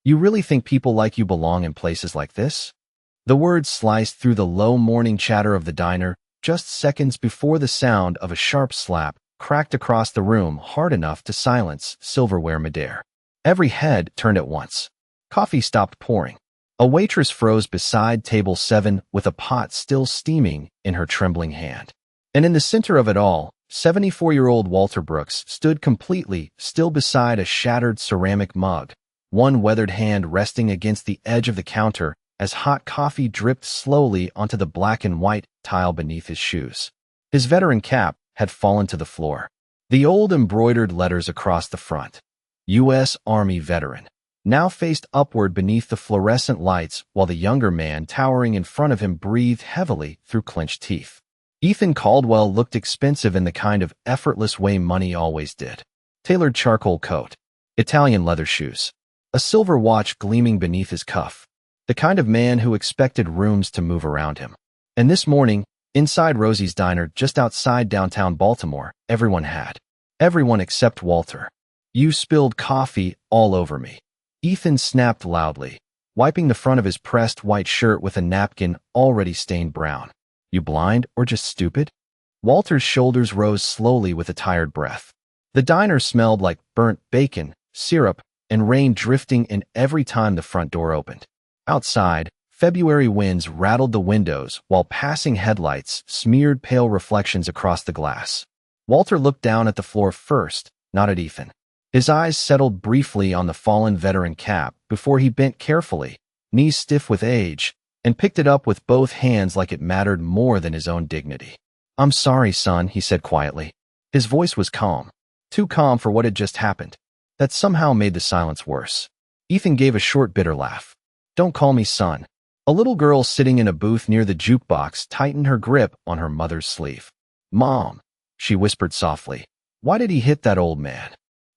You really think people like you belong in places like this? The words sliced through the low morning chatter of the diner just seconds before the sound of a sharp slap cracked across the room hard enough to silence silverware midair. Every head turned at once. Coffee stopped pouring. A waitress froze beside table 7 with a pot still steaming in her trembling hand. And in the center of it all, 74-year-old Walter Brooks stood completely still beside a shattered ceramic mug, one weathered hand resting against the edge of the counter as hot coffee dripped slowly onto the black and white tile beneath his shoes. His veteran cap had fallen to the floor. The old embroidered letters across the front, U.S. Army Veteran, now faced upward beneath the fluorescent lights while the younger man towering in front of him breathed heavily through clenched teeth. Ethan Caldwell looked expensive in the kind of effortless way money always did. Tailored charcoal coat, Italian leather shoes, a silver watch gleaming beneath his cuff. The kind of man who expected rooms to move around him. And this morning, inside Rosie's diner just outside downtown Baltimore, everyone had. Everyone except Walter. You spilled coffee all over me. Ethan snapped loudly, wiping the front of his pressed white shirt with a napkin already stained brown. You blind or just stupid? Walter's shoulders rose slowly with a tired breath. The diner smelled like burnt bacon, syrup, and rain drifting in every time the front door opened. Outside, February winds rattled the windows while passing headlights smeared pale reflections across the glass. Walter looked down at the floor first, not at Ethan. His eyes settled briefly on the fallen veteran cap before he bent carefully, knees stiff with age, and picked it up with both hands like it mattered more than his own dignity. I'm sorry, son, he said quietly. His voice was calm, too calm for what had just happened. That somehow made the silence worse. Ethan gave a short, bitter laugh. Don't call me son. A little girl sitting in a booth near the jukebox tightened her grip on her mother's sleeve. Mom, she whispered softly. Why did he hit that old man?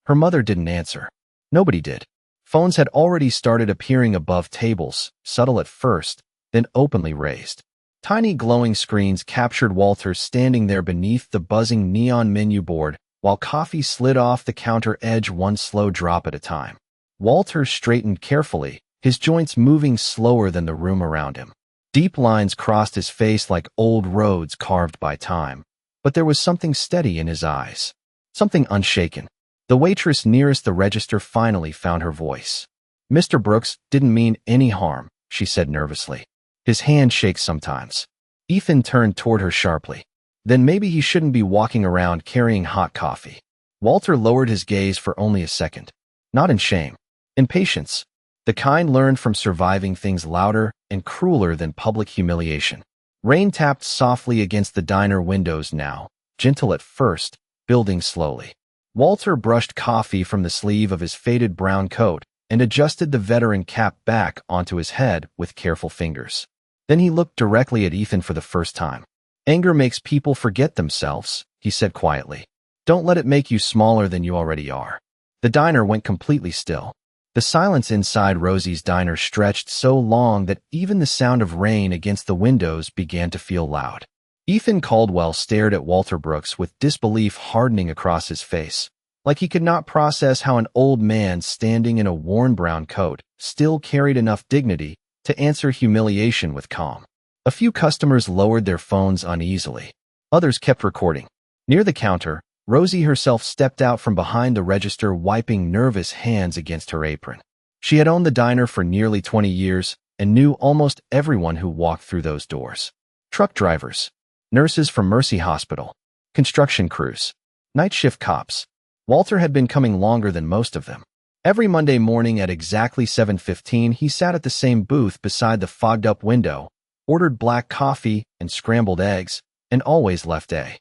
Her mother didn't answer. Nobody did. Phones had already started appearing above tables, subtle at first, then openly raised. Tiny glowing screens captured Walter standing there beneath the buzzing neon menu board while coffee slid off the counter edge one slow drop at a time. Walter straightened carefully, his joints moving slower than the room around him. Deep lines crossed his face like old roads carved by time, but there was something steady in his eyes, something unshaken. The waitress nearest the register finally found her voice. Mr. Brooks didn't mean any harm, she said nervously. His hand shakes sometimes. Ethan turned toward her sharply. Then maybe he shouldn't be walking around carrying hot coffee. Walter lowered his gaze for only a second. Not in shame. In patience. The kind learned from surviving things louder and crueler than public humiliation. Rain tapped softly against the diner windows now, gentle at first, building slowly. Walter brushed coffee from the sleeve of his faded brown coat and adjusted the veteran cap back onto his head with careful fingers. Then he looked directly at Ethan for the first time. Anger makes people forget themselves, he said quietly. Don't let it make you smaller than you already are. The diner went completely still. The silence inside Rosie's diner stretched so long that even the sound of rain against the windows began to feel loud. Ethan Caldwell stared at Walter Brooks with disbelief hardening across his face, like he could not process how an old man standing in a worn brown coat still carried enough dignity to answer humiliation with calm. A few customers lowered their phones uneasily. Others kept recording. Near the counter, Rosie herself stepped out from behind the register wiping nervous hands against her apron. She had owned the diner for nearly 20 years and knew almost everyone who walked through those doors. Truck drivers, nurses from Mercy Hospital, construction crews, night shift cops. Walter had been coming longer than most of them. Every Monday morning at exactly 7:15, he sat at the same booth beside the fogged-up window, ordered black coffee and scrambled eggs, and always left a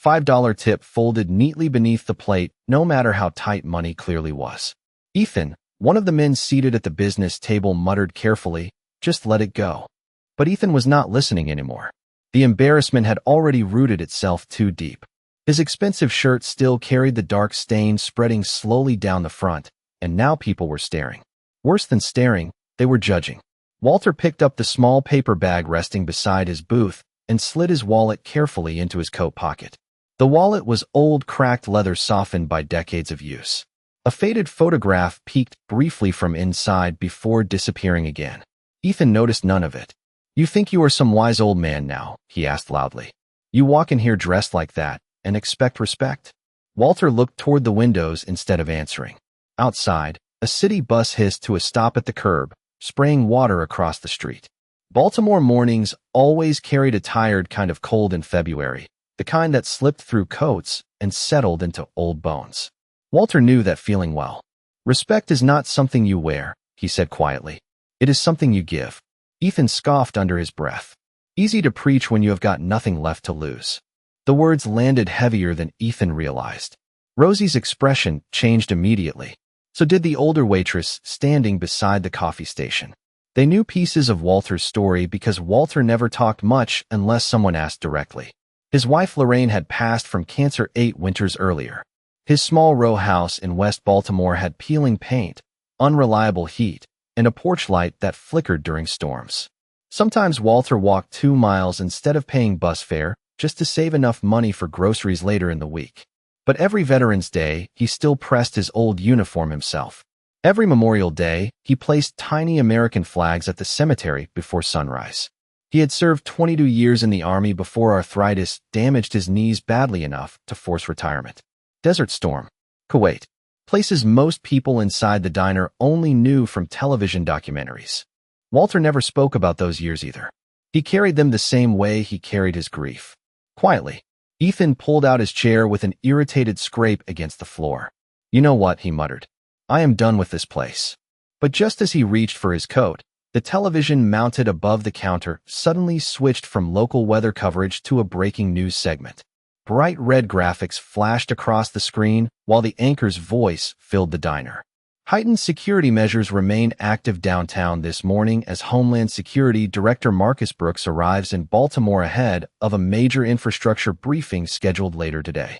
$5 tip folded neatly beneath the plate, no matter how tight money clearly was. Ethan, one of the men seated at the business table, muttered carefully, "Just let it go." But Ethan was not listening anymore. The embarrassment had already rooted itself too deep. His expensive shirt still carried the dark stain spreading slowly down the front, and now people were staring. Worse than staring, they were judging. Walter picked up the small paper bag resting beside his booth and slid his wallet carefully into his coat pocket. The wallet was old, cracked leather softened by decades of use. A faded photograph peeked briefly from inside before disappearing again. Ethan noticed none of it. "You think you are some wise old man now?" he asked loudly. "You walk in here dressed like that and expect respect?" Walter looked toward the windows instead of answering. Outside, a city bus hissed to a stop at the curb, spraying water across the street. Baltimore mornings always carried a tired kind of cold in February, the kind that slipped through coats and settled into old bones. Walter knew that feeling well. "Respect is not something you wear," he said quietly. "It is something you give." Ethan scoffed under his breath. "Easy to preach when you have got nothing left to lose." The words landed heavier than Ethan realized. Rosie's expression changed immediately. So did the older waitress standing beside the coffee station. They knew pieces of Walter's story because Walter never talked much unless someone asked directly. His wife Lorraine had passed from cancer 8 winters earlier. His small row house in West Baltimore had peeling paint, unreliable heat, and a porch light that flickered during storms. Sometimes Walter walked 2 miles instead of paying bus fare just to save enough money for groceries later in the week. But every Veterans Day, he still pressed his old uniform himself. Every Memorial Day, he placed tiny American flags at the cemetery before sunrise. He had served 22 years in the Army before arthritis damaged his knees badly enough to force retirement. Desert Storm, Kuwait, places most people inside the diner only knew from television documentaries. Walter never spoke about those years either. He carried them the same way he carried his grief. Quietly, Ethan pulled out his chair with an irritated scrape against the floor. "You know what?" he muttered. "I am done with this place." But just as he reached for his coat, the television mounted above the counter suddenly switched from local weather coverage to a breaking news segment. Bright red graphics flashed across the screen while the anchor's voice filled the diner. Heightened security measures remain active downtown this morning as Homeland Security Director Marcus Brooks arrives in Baltimore ahead of a major infrastructure briefing scheduled later today.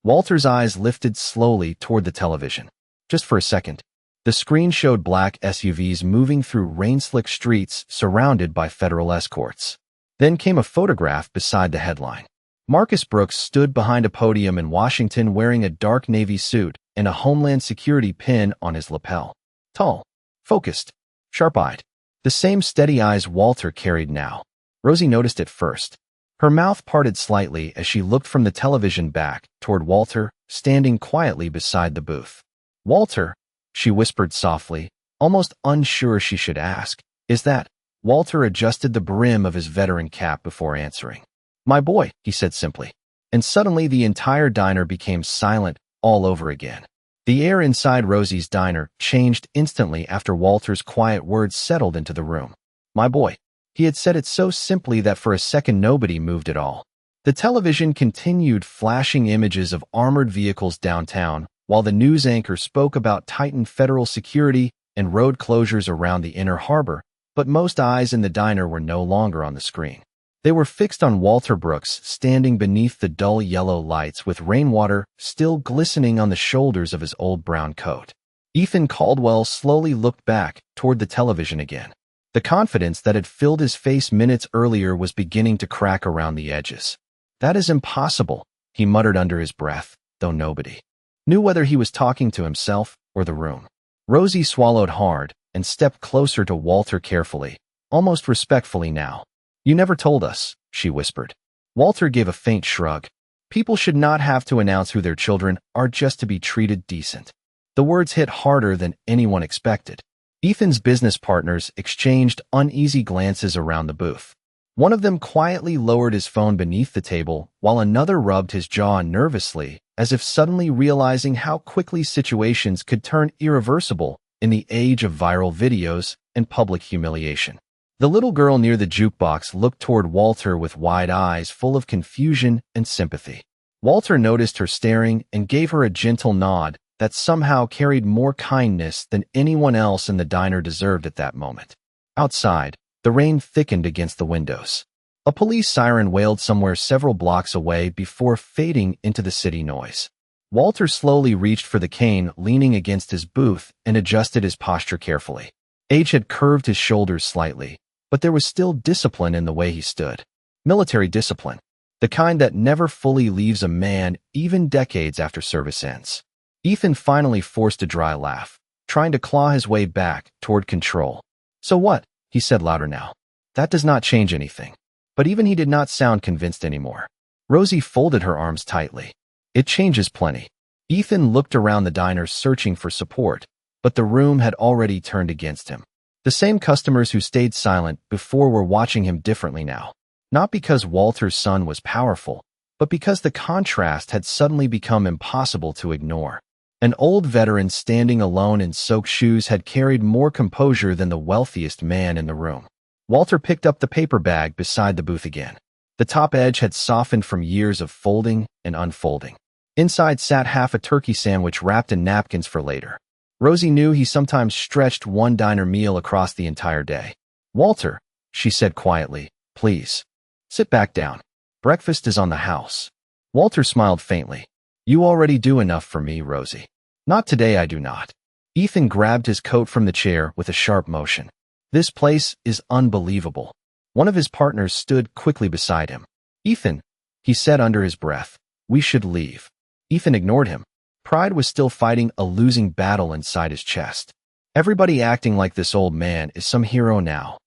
Walter's eyes lifted slowly toward the television. Just for a second, the screen showed black SUVs moving through rain-slick streets surrounded by federal escorts. Then came a photograph beside the headline. Marcus Brooks stood behind a podium in Washington wearing a dark navy suit and a Homeland Security pin on his lapel. Tall, focused, sharp-eyed. The same steady eyes Walter carried now. Rosie noticed it first. Her mouth parted slightly as she looked from the television back toward Walter, standing quietly beside the booth. "Walter," she whispered softly, almost unsure she should ask, "is that?" Walter adjusted the brim of his veteran cap before answering. "My boy," he said simply. And suddenly the entire diner became silent all over again. The air inside Rosie's diner changed instantly after Walter's quiet words settled into the room. "My boy." He had said it so simply that for a second nobody moved at all. The television continued flashing images of armored vehicles downtown, while the news anchor spoke about tightened federal security and road closures around the inner harbor, but most eyes in the diner were no longer on the screen. They were fixed on Walter Brooks, standing beneath the dull yellow lights with rainwater still glistening on the shoulders of his old brown coat. Ethan Caldwell slowly looked back toward the television again. The confidence that had filled his face minutes earlier was beginning to crack around the edges. "That is impossible," he muttered under his breath, though nobody knew whether he was talking to himself or the room. Rosie swallowed hard and stepped closer to Walter carefully, almost respectfully now. "You never told us," she whispered. Walter gave a faint shrug. "People should not have to announce who their children are just to be treated decent." The words hit harder than anyone expected. Ethan's business partners exchanged uneasy glances around the booth. One of them quietly lowered his phone beneath the table, while another rubbed his jaw nervously, as if suddenly realizing how quickly situations could turn irreversible in the age of viral videos and public humiliation. The little girl near the jukebox looked toward Walter with wide eyes full of confusion and sympathy. Walter noticed her staring and gave her a gentle nod that somehow carried more kindness than anyone else in the diner deserved at that moment. Outside, the rain thickened against the windows. A police siren wailed somewhere several blocks away before fading into the city noise. Walter slowly reached for the cane leaning against his booth and adjusted his posture carefully. Age had curved his shoulders slightly, but there was still discipline in the way he stood. Military discipline, the kind that never fully leaves a man even decades after service ends. Ethan finally forced a dry laugh, trying to claw his way back toward control. So what? He said louder now. That does not change anything. But even he did not sound convinced anymore. Rosie folded her arms tightly. It changes plenty. Ethan looked around the diner searching for support, but the room had already turned against him. The same customers who stayed silent before were watching him differently now. Not because Walter's son was powerful, but because the contrast had suddenly become impossible to ignore. An old veteran standing alone in soaked shoes had carried more composure than the wealthiest man in the room. Walter picked up the paper bag beside the booth again. The top edge had softened from years of folding and unfolding. Inside sat half a turkey sandwich wrapped in napkins for later. Rosie knew he sometimes stretched one diner meal across the entire day. "Walter," she said quietly, "please. Sit back down. Breakfast is on the house." Walter smiled faintly. "You already do enough for me, Rosie." "Not today, I do not." Ethan grabbed his coat from the chair with a sharp motion. "This place is unbelievable." One of his partners stood quickly beside him. "Ethan," he said under his breath, "we should leave." Ethan ignored him. Pride was still fighting a losing battle inside his chest. Everybody acting like this old man is some hero now.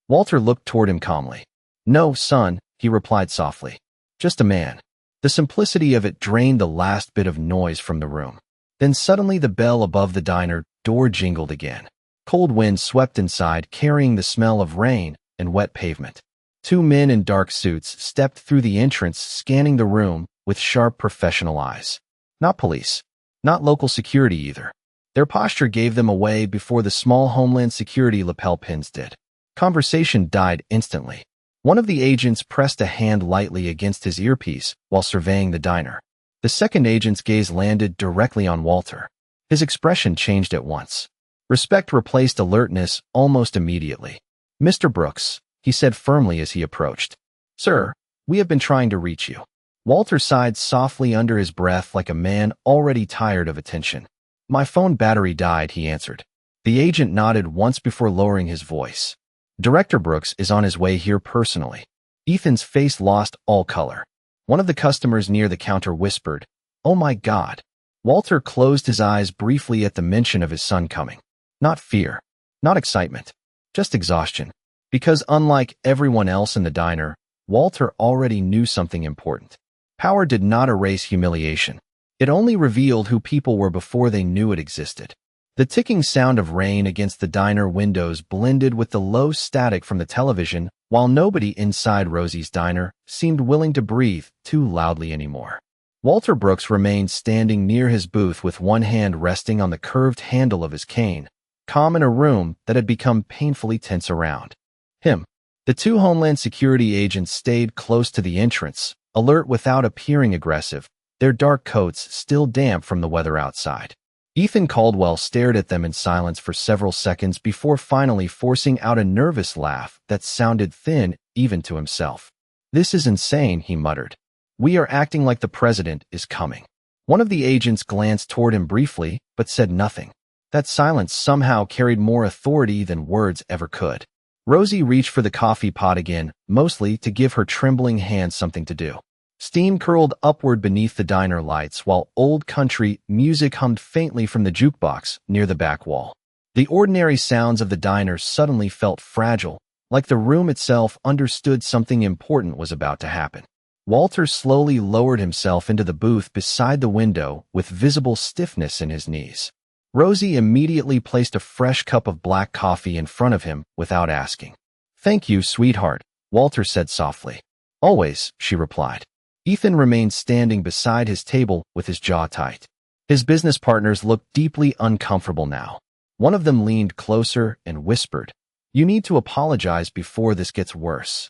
Walter looked toward him calmly. "No, son," he replied softly. "Just a man." The simplicity of it drained the last bit of noise from the room. Then suddenly the bell above the diner door jingled again. Cold wind swept inside, carrying the smell of rain and wet pavement. Two men in dark suits stepped through the entrance, scanning the room with sharp professional eyes. Not police. Not local security either. Their posture gave them away before the small Homeland security lapel pins did. Conversation died instantly. One of the agents pressed a hand lightly against his earpiece while surveying the diner. The second agent's gaze landed directly on Walter. His expression changed at once. Respect replaced alertness almost immediately. "Mr. Brooks," he said firmly as he approached. "Sir, we have been trying to reach you." Walter sighed softly under his breath like a man already tired of attention. "My phone battery died," he answered. The agent nodded once before lowering his voice. "Director Brooks is on his way here personally." Ethan's face lost all color. One of the customers near the counter whispered, "Oh my God." Walter closed his eyes briefly at the mention of his son coming. Not fear, not excitement, just exhaustion. Because unlike everyone else in the diner, Walter already knew something important. Power did not erase humiliation. It only revealed who people were before they knew it existed. The ticking sound of rain against the diner windows blended with the low static from the television, while nobody inside Rosie's diner seemed willing to breathe too loudly anymore. Walter Brooks remained standing near his booth with one hand resting on the curved handle of his cane, calm in a room that had become painfully tense around him. The two Homeland Security agents stayed close to the entrance, alert without appearing aggressive, their dark coats still damp from the weather outside. Ethan Caldwell stared at them in silence for several seconds before finally forcing out a nervous laugh that sounded thin even to himself. "This is insane," he muttered. "We are acting like the president is coming." One of the agents glanced toward him briefly, but said nothing. That silence somehow carried more authority than words ever could. Rosie reached for the coffee pot again, mostly to give her trembling hands something to do. Steam curled upward beneath the diner lights while old country music hummed faintly from the jukebox near the back wall. The ordinary sounds of the diner suddenly felt fragile, like the room itself understood something important was about to happen. Walter slowly lowered himself into the booth beside the window with visible stiffness in his knees. Rosie immediately placed a fresh cup of black coffee in front of him without asking. "Thank you, sweetheart," Walter said softly. "Always," she replied. Ethan remained standing beside his table with his jaw tight. His business partners looked deeply uncomfortable now. One of them leaned closer and whispered, "You need to apologize before this gets worse."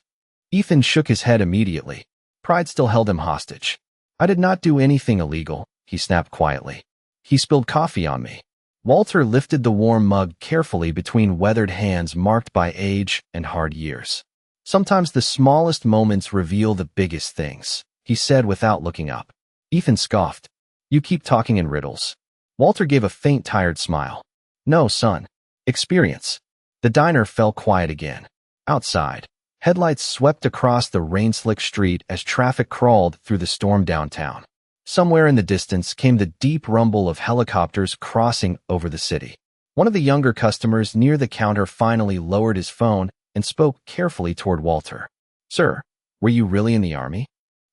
Ethan shook his head immediately. Pride still held him hostage. "I did not do anything illegal," he snapped quietly. "He spilled coffee on me." Walter lifted the warm mug carefully between weathered hands marked by age and hard years. "Sometimes the smallest moments reveal the biggest things," he said without looking up. Ethan scoffed. "You keep talking in riddles." Walter gave a faint, tired smile. "No, son. Experience." The diner fell quiet again. Outside, headlights swept across the rain-slick street as traffic crawled through the storm downtown. Somewhere in the distance came the deep rumble of helicopters crossing over the city. One of the younger customers near the counter finally lowered his phone and spoke carefully toward Walter. "Sir, were you really in the army?"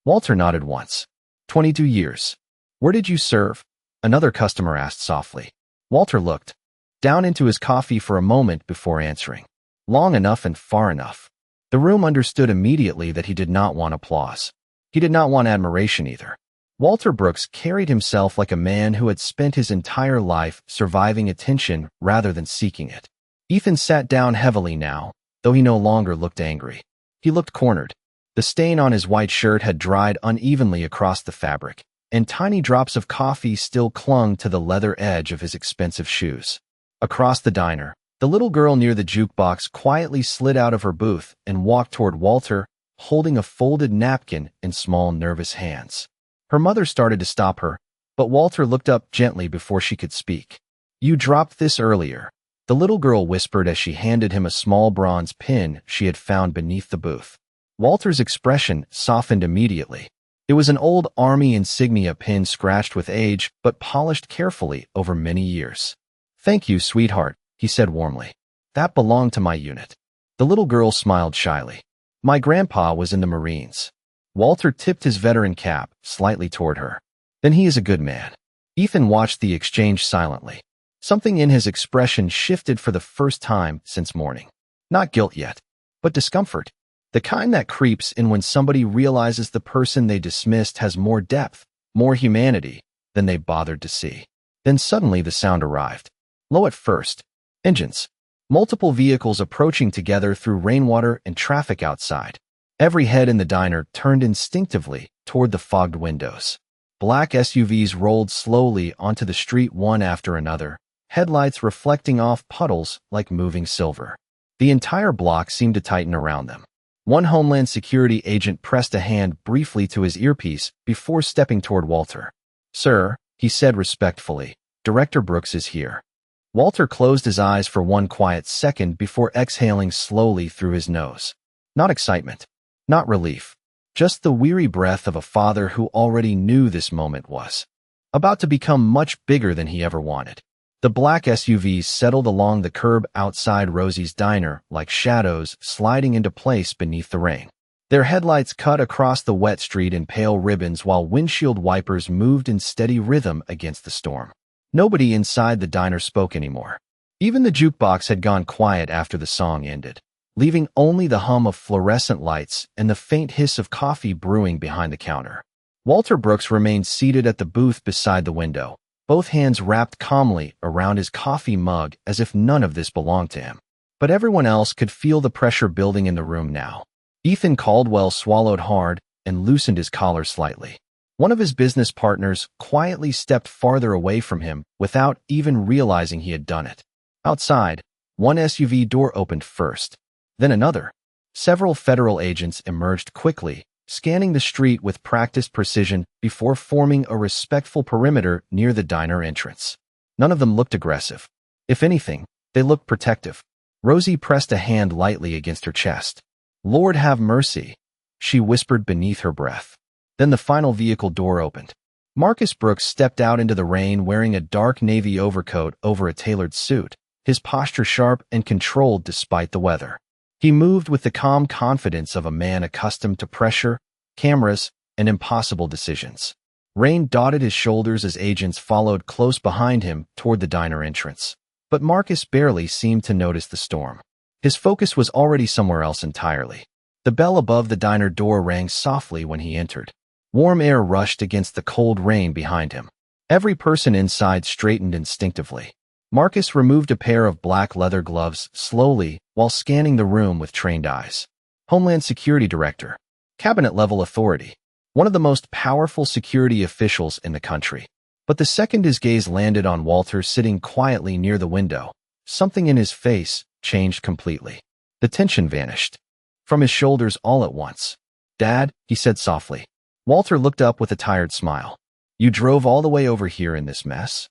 Walter nodded once. 22 years. "Where did you serve?" Another customer asked softly. Walter looked down into his coffee for a moment before answering. "Long enough and far enough." The room understood immediately that he did not want applause. He did not want admiration either. Walter Brooks carried himself like a man who had spent his entire life surviving attention rather than seeking it. Ethan sat down heavily now, though he no longer looked angry. He looked cornered. The stain on his white shirt had dried unevenly across the fabric, and tiny drops of coffee still clung to the leather edge of his expensive shoes. Across the diner, the little girl near the jukebox quietly slid out of her booth and walked toward Walter, holding a folded napkin in small, nervous hands. Her mother started to stop her, but Walter looked up gently before she could speak. "You dropped this earlier," the little girl whispered as she handed him a small bronze pin she had found beneath the booth. Walter's expression softened immediately. It was an old army insignia pin scratched with age, but polished carefully over many years. "Thank you, sweetheart," he said warmly. "That belonged to my unit." The little girl smiled shyly. "My grandpa was in the Marines." Walter tipped his veteran cap slightly toward her. "Then he is a good man." Ethan watched the exchange silently. Something in his expression shifted for the first time since morning. Not guilt yet, but discomfort. The kind that creeps in when somebody realizes the person they dismissed has more depth, more humanity than they bothered to see. Then suddenly the sound arrived. Low at first. Engines. Multiple vehicles approaching together through rainwater and traffic outside. Every head in the diner turned instinctively toward the fogged windows. Black SUVs rolled slowly onto the street one after another, headlights reflecting off puddles like moving silver. The entire block seemed to tighten around them. One Homeland Security agent pressed a hand briefly to his earpiece before stepping toward Walter. "Sir," he said respectfully, "Director Brooks is here." Walter closed his eyes for one quiet second before exhaling slowly through his nose. Not excitement. Not relief. Just the weary breath of a father who already knew this moment was about to become much bigger than he ever wanted. The black SUVs settled along the curb outside Rosie's diner like shadows sliding into place beneath the rain. Their headlights cut across the wet street in pale ribbons while windshield wipers moved in steady rhythm against the storm. Nobody inside the diner spoke anymore. Even the jukebox had gone quiet after the song ended, leaving only the hum of fluorescent lights and the faint hiss of coffee brewing behind the counter. Walter Brooks remained seated at the booth beside the window, both hands wrapped calmly around his coffee mug as if none of this belonged to him. But everyone else could feel the pressure building in the room now. Ethan Caldwell swallowed hard and loosened his collar slightly. One of his business partners quietly stepped farther away from him without even realizing he had done it. Outside, one SUV door opened first, then another. Several federal agents emerged quickly, scanning the street with practiced precision before forming a respectful perimeter near the diner entrance. None of them looked aggressive. If anything, they looked protective. Rosie pressed a hand lightly against her chest. "Lord have mercy," she whispered beneath her breath. Then the final vehicle door opened. Marcus Brooks stepped out into the rain wearing a dark navy overcoat over a tailored suit, his posture sharp and controlled despite the weather. He moved with the calm confidence of a man accustomed to pressure, cameras, and impossible decisions. Rain dotted his shoulders as agents followed close behind him toward the diner entrance. But Marcus barely seemed to notice the storm. His focus was already somewhere else entirely. The bell above the diner door rang softly when he entered. Warm air rushed against the cold rain behind him. Every person inside straightened instinctively. Marcus removed a pair of black leather gloves slowly while scanning the room with trained eyes. Homeland Security Director. Cabinet-level authority. One of the most powerful security officials in the country. But the second his gaze landed on Walter sitting quietly near the window, something in his face changed completely. The tension vanished from his shoulders all at once. "Dad," he said softly. Walter looked up with a tired smile. "You drove all the way over here in this mess?"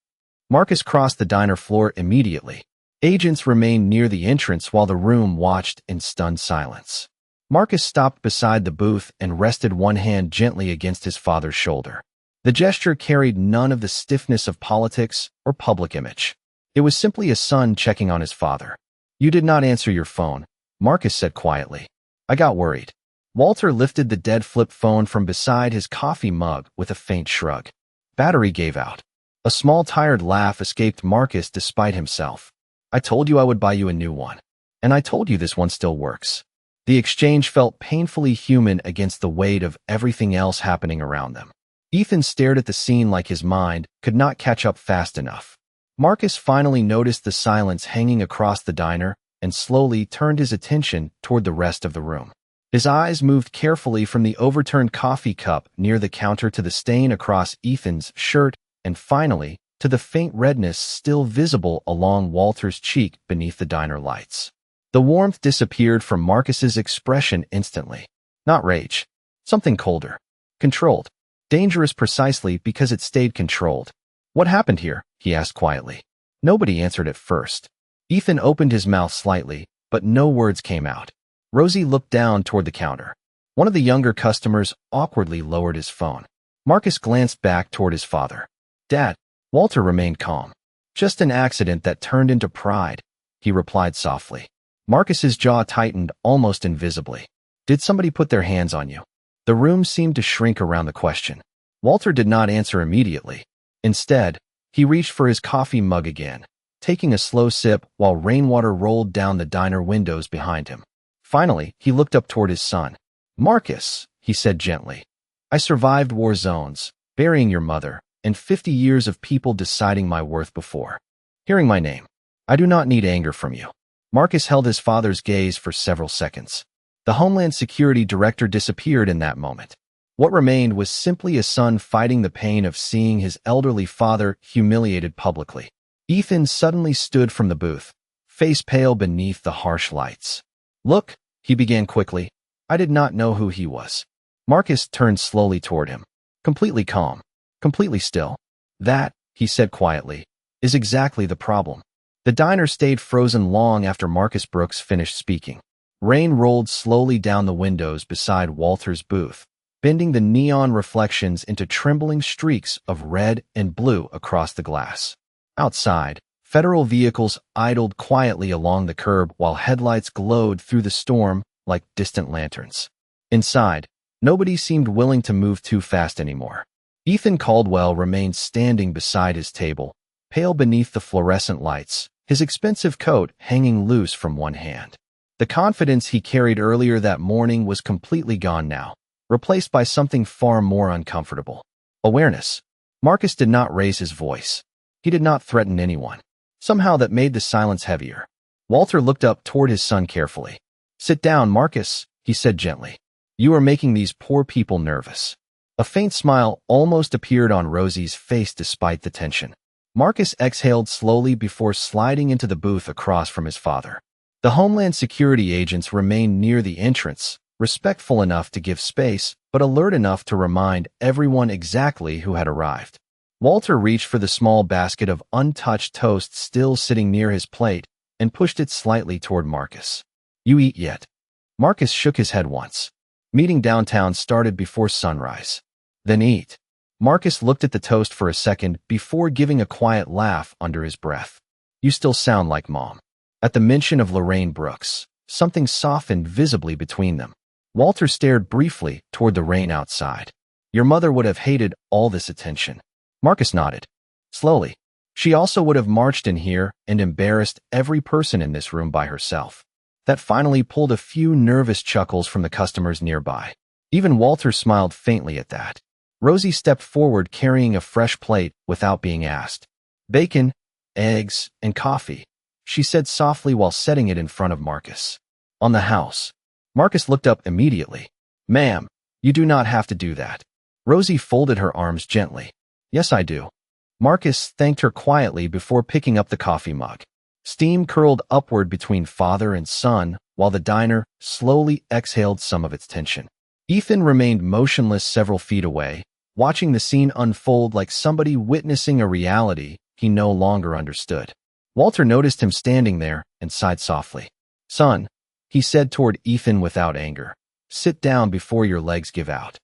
Marcus crossed the diner floor immediately. Agents remained near the entrance while the room watched in stunned silence. Marcus stopped beside the booth and rested one hand gently against his father's shoulder. The gesture carried none of the stiffness of politics or public image. It was simply a son checking on his father. "You did not answer your phone," Marcus said quietly. "I got worried." Walter lifted the dead flip phone from beside his coffee mug with a faint shrug. Battery gave out. A small tired laugh escaped Marcus despite himself. "I told you I would buy you a new one. And I told you this one still works." The exchange felt painfully human against the weight of everything else happening around them. Ethan stared at the scene like his mind could not catch up fast enough. Marcus finally noticed the silence hanging across the diner and slowly turned his attention toward the rest of the room. His eyes moved carefully from the overturned coffee cup near the counter to the stain across Ethan's shirt and finally to the faint redness still visible along Walter's cheek beneath the diner lights. The warmth disappeared from Marcus's expression instantly. Not rage. Something colder. Controlled. Dangerous precisely because it stayed controlled. "What happened here?" he asked quietly. Nobody answered at first. Ethan opened his mouth slightly, but no words came out. Rosie looked down toward the counter. One of the younger customers awkwardly lowered his phone. Marcus glanced back toward his father. "Dad." Walter remained calm. "Just an accident that turned into pride," he replied softly. Marcus's jaw tightened almost invisibly. "Did somebody put their hands on you?" The room seemed to shrink around the question. Walter did not answer immediately. Instead, he reached for his coffee mug again, taking a slow sip while rainwater rolled down the diner windows behind him. Finally, he looked up toward his son. "Marcus," he said gently, "I survived war zones, burying your mother, and 50 years of people deciding my worth before hearing my name. I do not need anger from you." Marcus held his father's gaze for several seconds. The Homeland Security Director disappeared in that moment. What remained was simply a son fighting the pain of seeing his elderly father humiliated publicly. Ethan suddenly stood from the booth, face pale beneath the harsh lights. "Look," he began quickly. "I did not know who he was." Marcus turned slowly toward him, completely calm, completely still. "That," he said quietly, "is exactly the problem." The diner stayed frozen long after Marcus Brooks finished speaking. Rain rolled slowly down the windows beside Walter's booth, bending the neon reflections into trembling streaks of red and blue across the glass. Outside, federal vehicles idled quietly along the curb while headlights glowed through the storm like distant lanterns. Inside, nobody seemed willing to move too fast anymore. Ethan Caldwell remained standing beside his table, pale beneath the fluorescent lights, his expensive coat hanging loose from one hand. The confidence he carried earlier that morning was completely gone now, replaced by something far more uncomfortable. Awareness. Marcus did not raise his voice. He did not threaten anyone. Somehow that made the silence heavier. Walter looked up toward his son carefully. "Sit down, Marcus," he said gently. "You are making these poor people nervous." A faint smile almost appeared on Rosie's face despite the tension. Marcus exhaled slowly before sliding into the booth across from his father. The Homeland Security agents remained near the entrance, respectful enough to give space, but alert enough to remind everyone exactly who had arrived. Walter reached for the small basket of untouched toast still sitting near his plate and pushed it slightly toward Marcus. "You eat yet?" Marcus shook his head once. "Meeting downtown started before sunrise." "Then eat." Marcus looked at the toast for a second before giving a quiet laugh under his breath. "You still sound like Mom." At the mention of Lorraine Brooks, something softened visibly between them. Walter stared briefly toward the rain outside. "Your mother would have hated all this attention." Marcus nodded. Slowly. "She also would have marched in here and embarrassed every person in this room by herself." That finally pulled a few nervous chuckles from the customers nearby. Even Walter smiled faintly at that. Rosie stepped forward carrying a fresh plate without being asked. "Bacon, eggs, and coffee," she said softly while setting it in front of Marcus. "On the house." Marcus looked up immediately. "Ma'am, you do not have to do that." Rosie folded her arms gently. "Yes, I do." Marcus thanked her quietly before picking up the coffee mug. Steam curled upward between father and son while the diner slowly exhaled some of its tension. Ethan remained motionless several feet away, watching the scene unfold like somebody witnessing a reality he no longer understood. Walter noticed him standing there and sighed softly. "Son," he said toward Ethan without anger, "sit down before your legs give out."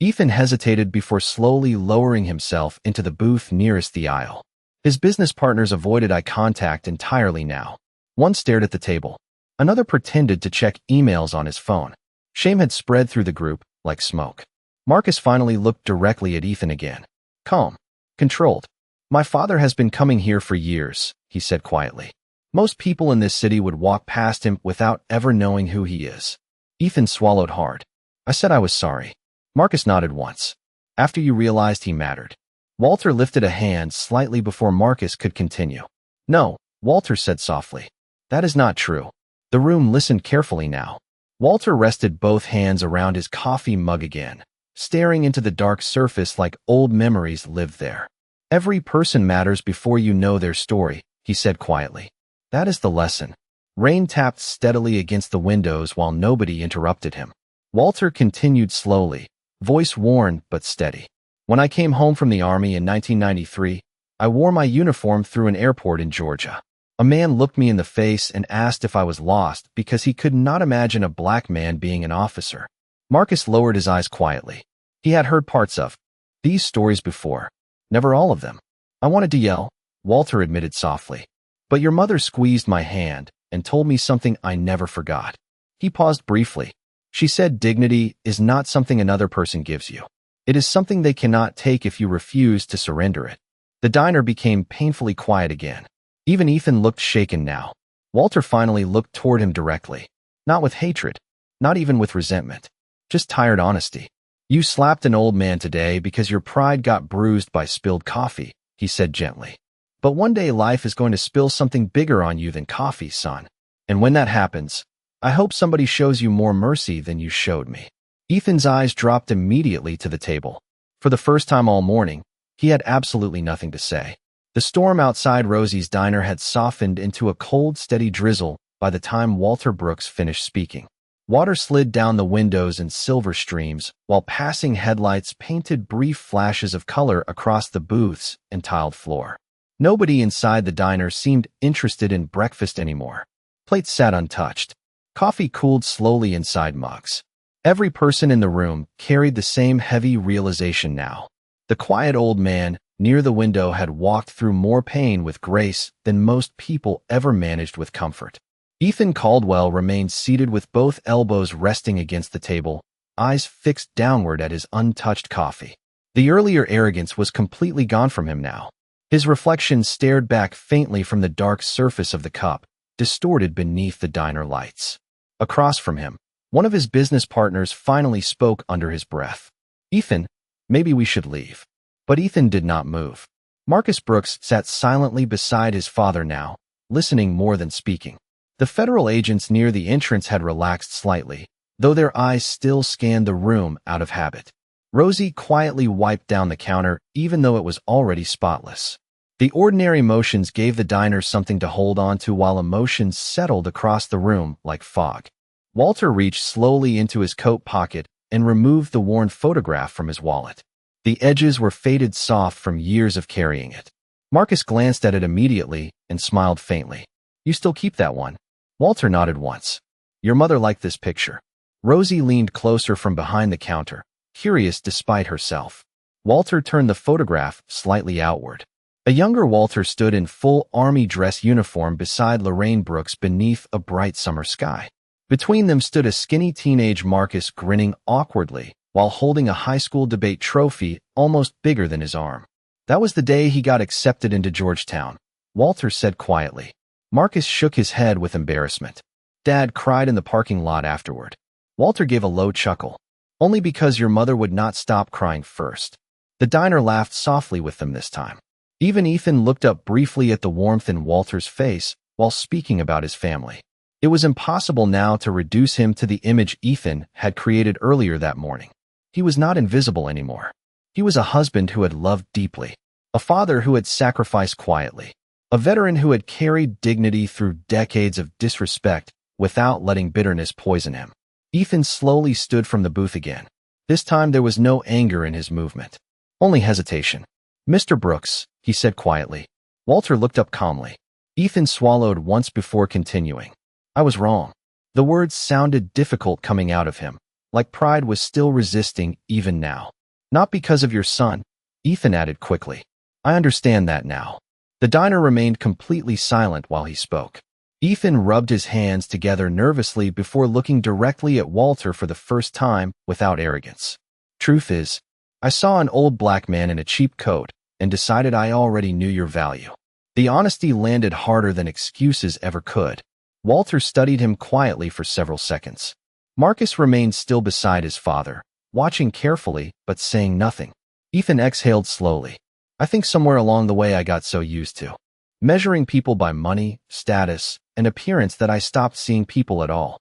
Ethan hesitated before slowly lowering himself into the booth nearest the aisle. His business partners avoided eye contact entirely now. One stared at the table. Another pretended to check emails on his phone. Shame had spread through the group like smoke. Marcus finally looked directly at Ethan again. Calm. Controlled. My father has been coming here for years, he said quietly. Most people in this city would walk past him without ever knowing who he is. Ethan swallowed hard. I said I was sorry. Marcus nodded once. After you realized he mattered. Walter lifted a hand slightly before Marcus could continue. No, Walter said softly. That is not true. The room listened carefully now. Walter rested both hands around his coffee mug again, staring into the dark surface like old memories lived there. Every person matters before you know their story, he said quietly. That is the lesson. Rain tapped steadily against the windows while nobody interrupted him. Walter continued slowly, voice worn but steady. When I came home from the army in 1993, I wore my uniform through an airport in Georgia. A man looked me in the face and asked if I was lost because he could not imagine a black man being an officer. Marcus lowered his eyes quietly. He had heard parts of these stories before. Never all of them. I wanted to yell, Walter admitted softly. But your mother squeezed my hand and told me something I never forgot. He paused briefly. She said dignity is not something another person gives you. It is something they cannot take if you refuse to surrender it. The diner became painfully quiet again. Even Ethan looked shaken now. Walter finally looked toward him directly. Not with hatred. Not even with resentment. Just tired honesty. You slapped an old man today because your pride got bruised by spilled coffee, he said gently. But one day life is going to spill something bigger on you than coffee, son. And when that happens, I hope somebody shows you more mercy than you showed me. Ethan's eyes dropped immediately to the table. For the first time all morning, he had absolutely nothing to say. The storm outside Rosie's diner had softened into a cold, steady drizzle by the time Walter Brooks finished speaking. Water slid down the windows in silver streams, while passing headlights painted brief flashes of color across the booths and tiled floor. Nobody inside the diner seemed interested in breakfast anymore. Plates sat untouched. Coffee cooled slowly inside mugs. Every person in the room carried the same heavy realization now. The quiet old man near the window had walked through more pain with grace than most people ever managed with comfort. Ethan Caldwell remained seated with both elbows resting against the table, eyes fixed downward at his untouched coffee. The earlier arrogance was completely gone from him now. His reflection stared back faintly from the dark surface of the cup, distorted beneath the diner lights. Across from him, one of his business partners finally spoke under his breath. Ethan, maybe we should leave. But Ethan did not move. Marcus Brooks sat silently beside his father now, listening more than speaking. The federal agents near the entrance had relaxed slightly, though their eyes still scanned the room out of habit. Rosie quietly wiped down the counter, even though it was already spotless. The ordinary motions gave the diner something to hold on to while emotions settled across the room like fog. Walter reached slowly into his coat pocket and removed the worn photograph from his wallet. The edges were faded soft from years of carrying it. Marcus glanced at it immediately and smiled faintly. You still keep that one? Walter nodded once. Your mother liked this picture. Rosie leaned closer from behind the counter, curious despite herself. Walter turned the photograph slightly outward. A younger Walter stood in full army dress uniform beside Lorraine Brooks beneath a bright summer sky. Between them stood a skinny teenage Marcus grinning awkwardly while holding a high school debate trophy almost bigger than his arm. That was the day he got accepted into Georgetown, Walter said quietly. Marcus shook his head with embarrassment. Dad cried in the parking lot afterward. Walter gave a low chuckle. Only because your mother would not stop crying first. The diner laughed softly with them this time. Even Ethan looked up briefly at the warmth in Walter's face while speaking about his family. It was impossible now to reduce him to the image Ethan had created earlier that morning. He was not invisible anymore. He was a husband who had loved deeply, a father who had sacrificed quietly, a veteran who had carried dignity through decades of disrespect without letting bitterness poison him. Ethan slowly stood from the booth again. This time there was no anger in his movement, only hesitation. Mr. Brooks, he said quietly. Walter looked up calmly. Ethan swallowed once before continuing. I was wrong. The words sounded difficult coming out of him, like pride was still resisting even now. Not because of your son, Ethan added quickly. I understand that now. The diner remained completely silent while he spoke. Ethan rubbed his hands together nervously before looking directly at Walter for the first time without arrogance. Truth is, I saw an old black man in a cheap coat and decided I already knew your value. The honesty landed harder than excuses ever could. Walter studied him quietly for several seconds. Marcus remained still beside his father, watching carefully but saying nothing. Ethan exhaled slowly. I think somewhere along the way I got so used to measuring people by money, status, and appearance that I stopped seeing people at all.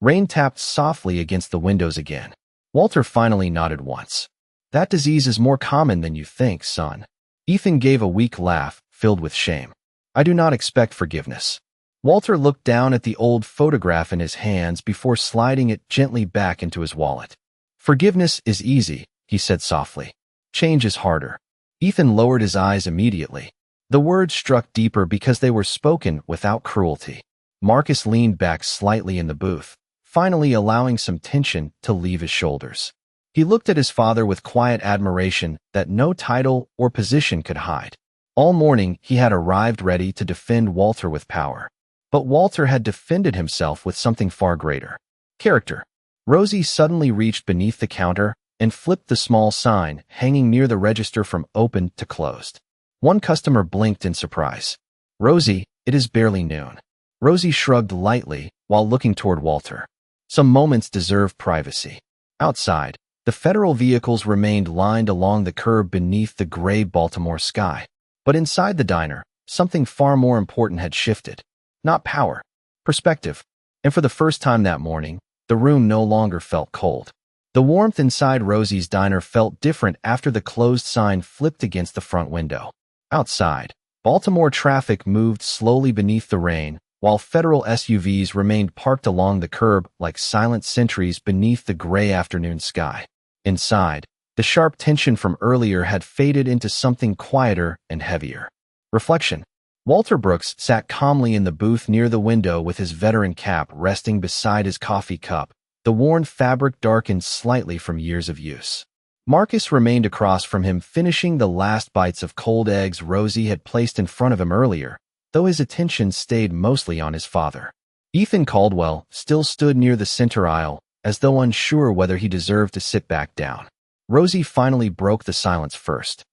Rain tapped softly against the windows again. Walter finally nodded once. That disease is more common than you think, son. Ethan gave a weak laugh, filled with shame. I do not expect forgiveness. Walter looked down at the old photograph in his hands before sliding it gently back into his wallet. Forgiveness is easy, he said softly. Change is harder. Ethan lowered his eyes immediately. The words struck deeper because they were spoken without cruelty. Marcus leaned back slightly in the booth, finally allowing some tension to leave his shoulders. He looked at his father with quiet admiration that no title or position could hide. All morning he had arrived ready to defend Walter with power. But Walter had defended himself with something far greater. Character. Rosie suddenly reached beneath the counter and flipped the small sign hanging near the register from open to closed. One customer blinked in surprise. Rosie, it is barely noon. Rosie shrugged lightly while looking toward Walter. Some moments deserve privacy. Outside, the federal vehicles remained lined along the curb beneath the gray Baltimore sky. But inside the diner, something far more important had shifted. Not power, perspective. And for the first time that morning, the room no longer felt cold. The warmth inside Rosie's diner felt different after the closed sign flipped against the front window. Outside, Baltimore traffic moved slowly beneath the rain, while federal SUVs remained parked along the curb like silent sentries beneath the gray afternoon sky. Inside, the sharp tension from earlier had faded into something quieter and heavier. Reflection. Walter Brooks sat calmly in the booth near the window with his veteran cap resting beside his coffee cup, the worn fabric darkened slightly from years of use. Marcus remained across from him, finishing the last bites of cold eggs Rosie had placed in front of him earlier, though his attention stayed mostly on his father. Ethan Caldwell still stood near the center aisle, as though unsure whether he deserved to sit back down. Rosie finally broke the silence first.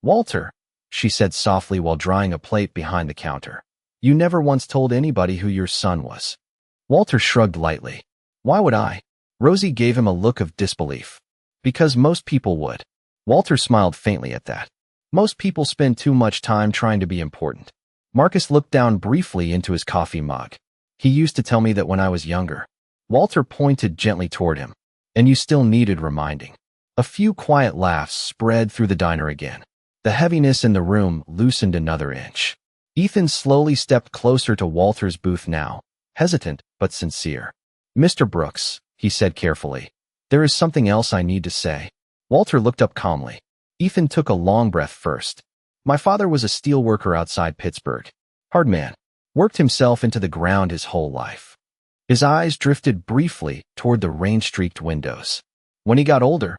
Walter, she said softly while drying a plate behind the counter. You never once told anybody who your son was. Walter shrugged lightly. Why would I? Rosie gave him a look of disbelief. Because most people would. Walter smiled faintly at that. Most people spend too much time trying to be important. Marcus looked down briefly into his coffee mug. He used to tell me that when I was younger. Walter pointed gently toward him. And you still needed reminding. A few quiet laughs spread through the diner again. The heaviness in the room loosened another inch. Ethan slowly stepped closer to Walter's booth now, hesitant but sincere. Mr. Brooks, he said carefully, there is something else I need to say. Walter looked up calmly. Ethan took a long breath first. My father was a steel worker outside Pittsburgh. Hard man. Worked himself into the ground his whole life. His eyes drifted briefly toward the rain-streaked windows. When he got older,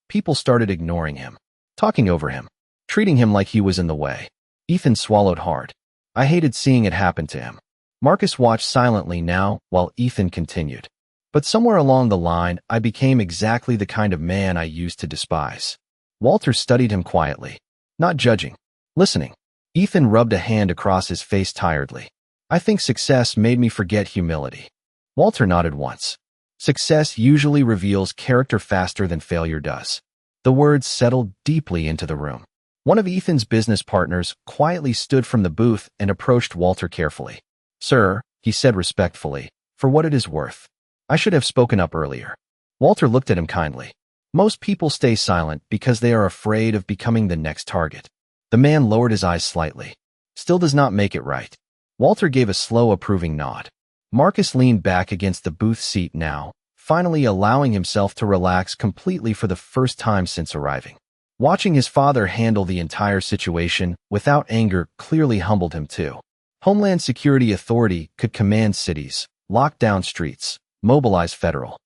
people started ignoring him, talking over him, treating him like he was in the way. Ethan swallowed hard. I hated seeing it happen to him. Marcus watched silently now while Ethan continued. But somewhere along the line, I became exactly the kind of man I used to despise. Walter studied him quietly, not judging, listening. Ethan rubbed a hand across his face tiredly. I think success made me forget humility. Walter nodded once. Success usually reveals character faster than failure does. The words settled deeply into the room. One of Ethan's business partners quietly stood from the booth and approached Walter carefully. Sir, he said respectfully, for what it is worth. I should have spoken up earlier. Walter looked at him kindly. Most people stay silent because they are afraid of becoming the next target. The man lowered his eyes slightly. Still does not make it right. Walter gave a slow approving nod. Marcus leaned back against the booth seat now, finally allowing himself to relax completely for the first time since arriving. Watching his father handle the entire situation without anger clearly humbled him too. Homeland Security Authority could command cities, lock down streets, mobilize federal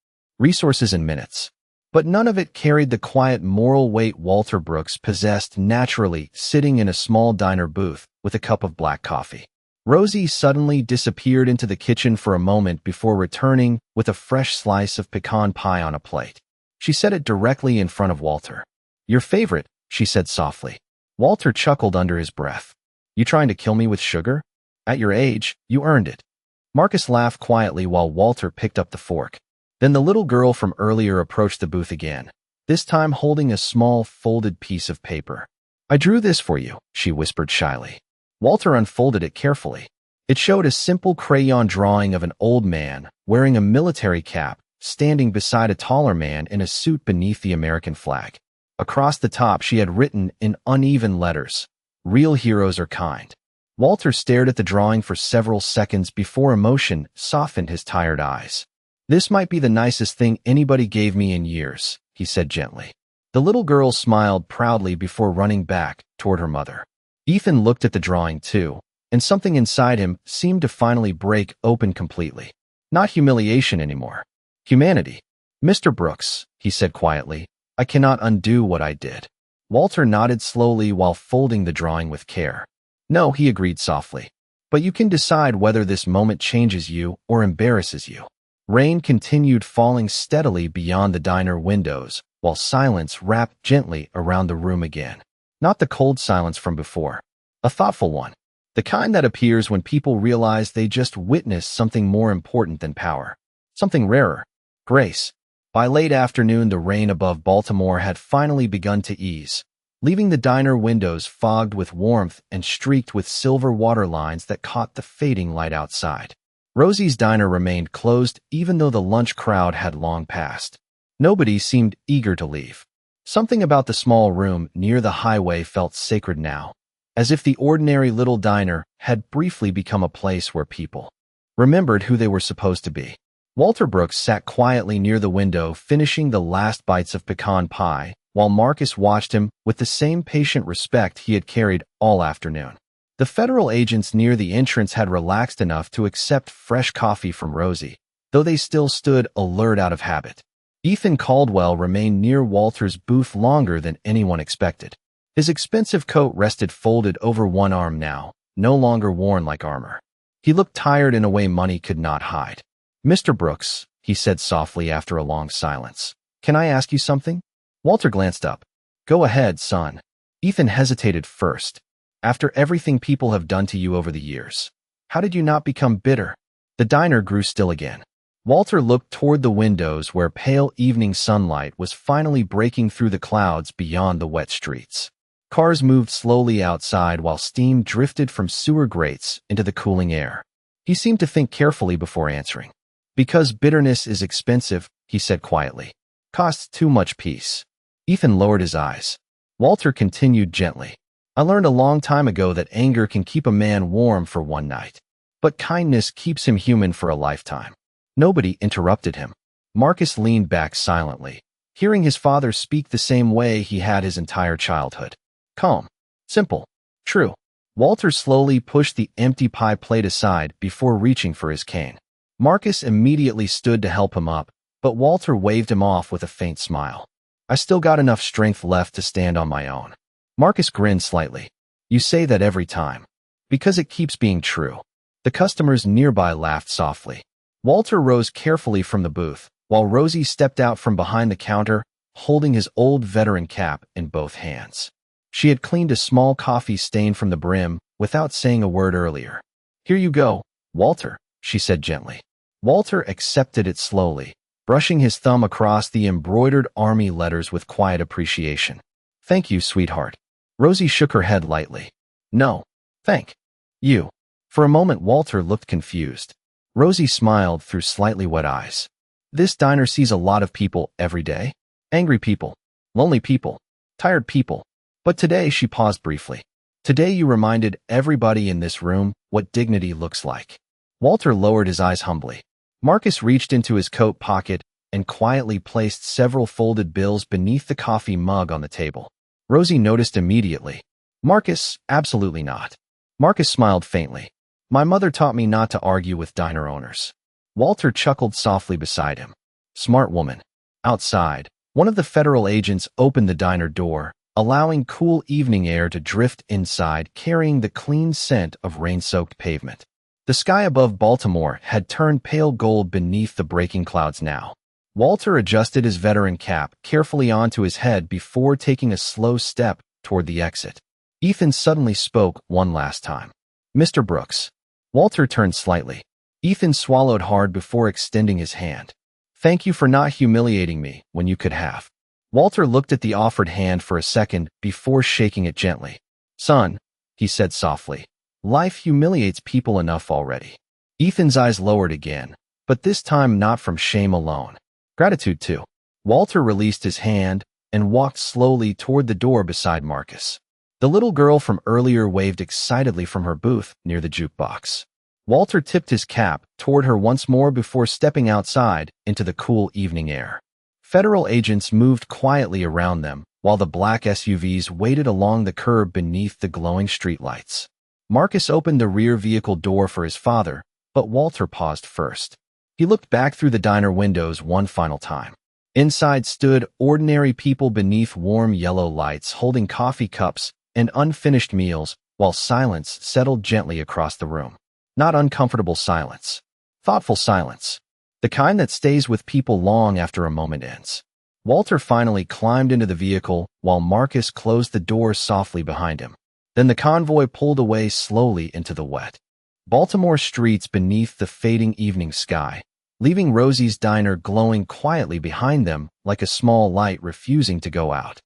resources and minutes. But none of it carried the quiet moral weight Walter Brooks possessed naturally, sitting in a small diner booth with a cup of black coffee. Rosie suddenly disappeared into the kitchen for a moment before returning with a fresh slice of pecan pie on a plate. She set it directly in front of Walter. "Your favorite," she said softly. Walter chuckled under his breath. "You trying to kill me with sugar? At your age, you earned it." Marcus laughed quietly while Walter picked up the fork. Then the little girl from earlier approached the booth again, this time holding a small, folded piece of paper. "I drew this for you," she whispered shyly. Walter unfolded it carefully. It showed a simple crayon drawing of an old man wearing a military cap, standing beside a taller man in a suit beneath the American flag. Across the top, she had written in uneven letters, "Real heroes are kind." Walter stared at the drawing for several seconds before emotion softened his tired eyes. "This might be the nicest thing anybody gave me in years," he said gently. The little girl smiled proudly before running back toward her mother. Ethan looked at the drawing too, and something inside him seemed to finally break open completely. Not humiliation anymore. Humanity. "Mr. Brooks," he said quietly, "I cannot undo what I did." Walter nodded slowly while folding the drawing with care. "No," he agreed softly, "but you can decide whether this moment changes you or embarrasses you." Rain continued falling steadily beyond the diner windows, while silence wrapped gently around the room again. Not the cold silence from before. A thoughtful one. The kind that appears when people realize they just witnessed something more important than power. Something rarer. Grace. By late afternoon, the rain above Baltimore had finally begun to ease, leaving the diner windows fogged with warmth and streaked with silver water lines that caught the fading light outside. Rosie's diner remained closed even though the lunch crowd had long passed. Nobody seemed eager to leave. Something about the small room near the highway felt sacred now, as if the ordinary little diner had briefly become a place where people remembered who they were supposed to be. Walter Brooks sat quietly near the window, finishing the last bites of pecan pie, while Marcus watched him with the same patient respect he had carried all afternoon. The federal agents near the entrance had relaxed enough to accept fresh coffee from Rosie, though they still stood alert out of habit. Ethan Caldwell remained near Walter's booth longer than anyone expected. His expensive coat rested folded over one arm now, no longer worn like armor. He looked tired in a way money could not hide. "Mr. Brooks," he said softly after a long silence, "can I ask you something?" Walter glanced up. "Go ahead, son." Ethan hesitated first. "After everything people have done to you over the years, how did you not become bitter?" The diner grew still again. Walter looked toward the windows where pale evening sunlight was finally breaking through the clouds beyond the wet streets. Cars moved slowly outside while steam drifted from sewer grates into the cooling air. He seemed to think carefully before answering. "Because bitterness is expensive," he said quietly. "Costs too much peace." Ethan lowered his eyes. Walter continued gently. "I learned a long time ago that anger can keep a man warm for one night, but kindness keeps him human for a lifetime." Nobody interrupted him. Marcus leaned back silently, hearing his father speak the same way he had his entire childhood. Calm. Simple. True. Walter slowly pushed the empty pie plate aside before reaching for his cane. Marcus immediately stood to help him up, but Walter waved him off with a faint smile. "I still got enough strength left to stand on my own." Marcus grinned slightly. "You say that every time." "Because it keeps being true." The customers nearby laughed softly. Walter rose carefully from the booth, while Rosie stepped out from behind the counter, holding his old veteran cap in both hands. She had cleaned a small coffee stain from the brim without saying a word earlier. "Here you go, Walter," she said gently. Walter accepted it slowly, brushing his thumb across the embroidered army letters with quiet appreciation. "Thank you, sweetheart." Rosie shook her head lightly. "No, thank you." For a moment, Walter looked confused. Rosie smiled through slightly wet eyes. "This diner sees a lot of people every day. Angry people, lonely people, tired people. But today," she paused briefly, "today you reminded everybody in this room what dignity looks like." Walter lowered his eyes humbly. Marcus reached into his coat pocket and quietly placed several folded bills beneath the coffee mug on the table. Rosie noticed immediately. "Marcus, absolutely not." Marcus smiled faintly. "My mother taught me not to argue with diner owners." Walter chuckled softly beside him. Smart woman. Outside, one of the federal agents opened the diner door, allowing cool evening air to drift inside, carrying the clean scent of rain-soaked pavement. The sky above Baltimore had turned pale gold beneath the breaking clouds now. Walter adjusted his veteran cap carefully onto his head before taking a slow step toward the exit. Ethan suddenly spoke one last time. "Mr. Brooks." Walter turned slightly. Ethan swallowed hard before extending his hand. "Thank you for not humiliating me when you could have." Walter looked at the offered hand for a second before shaking it gently. "Son," he said softly, "life humiliates people enough already." Ethan's eyes lowered again, but this time not from shame alone. Gratitude too. Walter released his hand and walked slowly toward the door beside Marcus. The little girl from earlier waved excitedly from her booth near the jukebox. Walter tipped his cap toward her once more before stepping outside into the cool evening air. Federal agents moved quietly around them, while the black SUVs waited along the curb beneath the glowing streetlights. Marcus opened the rear vehicle door for his father, but Walter paused first. He looked back through the diner windows one final time. Inside stood ordinary people beneath warm yellow lights, holding coffee cups and unfinished meals, while silence settled gently across the room. Not uncomfortable silence. Thoughtful silence. The kind that stays with people long after a moment ends. Walter finally climbed into the vehicle while Marcus closed the door softly behind him. Then the convoy pulled away slowly into the wet Baltimore streets beneath the fading evening sky, leaving Rosie's diner glowing quietly behind them like a small light refusing to go out.